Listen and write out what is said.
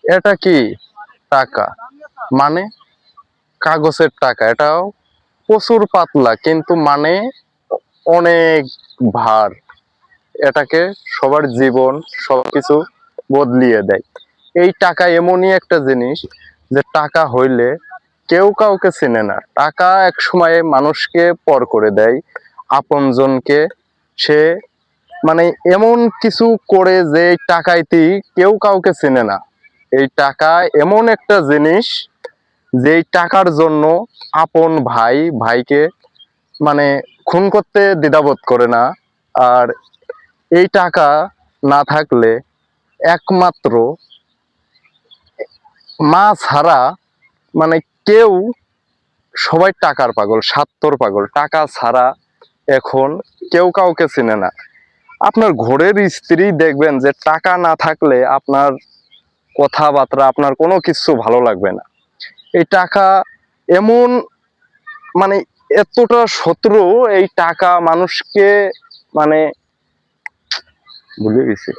এটা কি টাকা? মানে কাগজের টাকা, এটাও প্রচুর পাতলা কিন্তু মানে অনেক ভার। এটাকে সবার জীবন সবকিছু বদলিয়ে দেয়। এই টাকা এমনই একটা জিনিস যে টাকা হইলে কেউ কাউকে চেনে না। টাকা এক সময়ে মানুষকে পর করে দেয়, আপনজনকে। সে মানে এমন কিছু করে যে এই টাকাইতেই কেউ কাউকে চেনে না। এই টাকা এমন একটা জিনিস যেই টাকার জন্য আপন ভাই ভাইকে মানে খুন করতে দ্বিধাবোধ করে না। আর এই টাকা না থাকলে একমাত্র মা ছাড়া মানে কেউ, সবাই টাকার পাগল, স্বার্থর পাগল। টাকা ছাড়া এখন কেউ কাউকে চিনে না। আপনার ঘরের স্ত্রী দেখবেন যে টাকা না থাকলে আপনার কথাবার্তা, আপনার কোনো কিছু ভালো লাগবে না। এই টাকা এমন মানে এতটা শত্রু, এই টাকা মানুষকে মানে ভুলে গেছি।